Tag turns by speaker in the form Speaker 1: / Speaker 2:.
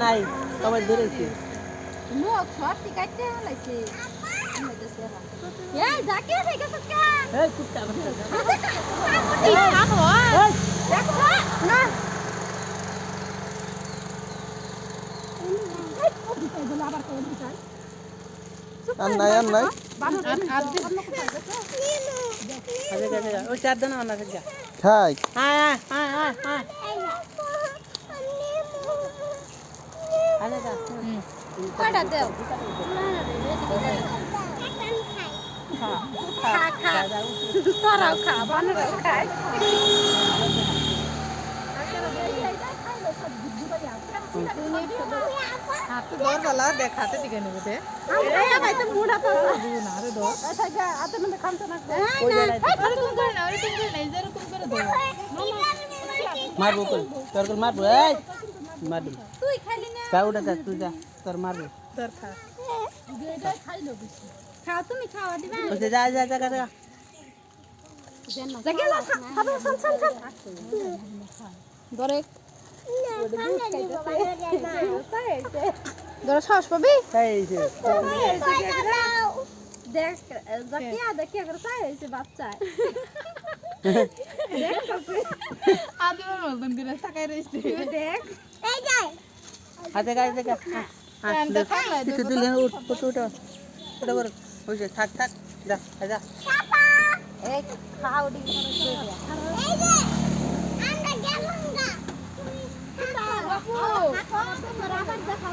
Speaker 1: নাই সবাই ধরেছি
Speaker 2: লোক সত্যি কাটতে হলাইছে এই জাকি হয়ে গেছে কা
Speaker 1: এই কুত্তা বাচ্চা
Speaker 2: এই আনো
Speaker 1: এই
Speaker 2: দেখো না
Speaker 3: আর নাই
Speaker 1: ওই চার দিন আনা যা
Speaker 3: খাই
Speaker 1: হ্যাঁ হ্যাঁ হ্যাঁ হ্যাঁ আরে যা
Speaker 2: কয়টা দেও খা খা তোরাও খা বানরাও খায়
Speaker 4: হাতে দর বালা দেখাতে দিকে নেবে দে
Speaker 2: এই ভাই তো মুড়া তো
Speaker 4: দিও না রে দর
Speaker 2: আচ্ছা যা আতে মধ্যে খামতে না
Speaker 1: ওই জায়গায়
Speaker 4: আরে তুমি করে না যেরকম করে দাও
Speaker 1: মারবো তোর মারবো এই মারবো
Speaker 2: তুই খালি না
Speaker 1: যা উঠে যা তুই যা তোর মারবো
Speaker 4: দর খা
Speaker 2: খাও তুমি খাওয়া দিবা
Speaker 1: ওই যা যা যা যা
Speaker 2: জাগে না খাবে চল চল চল দরে দরে সাহস পাবি
Speaker 1: এই যে
Speaker 2: দেখ জাকিয়া দেখিয়া করে চাই হইছে বাচ্চা দেখ
Speaker 4: আদি মতন করে তাকাই রইছে
Speaker 2: দেখ এই যাই
Speaker 1: হাতে গায়ে দেখা
Speaker 4: হ্যাঁ তো খালাই
Speaker 1: কিছু দিলে উঠ উঠ উঠ ওটা বড় ওই যে থাক থাক যা যা
Speaker 2: এই খাও দি এই যে আমরা গেলাম গা বাবু তোমরা আবার দেখাও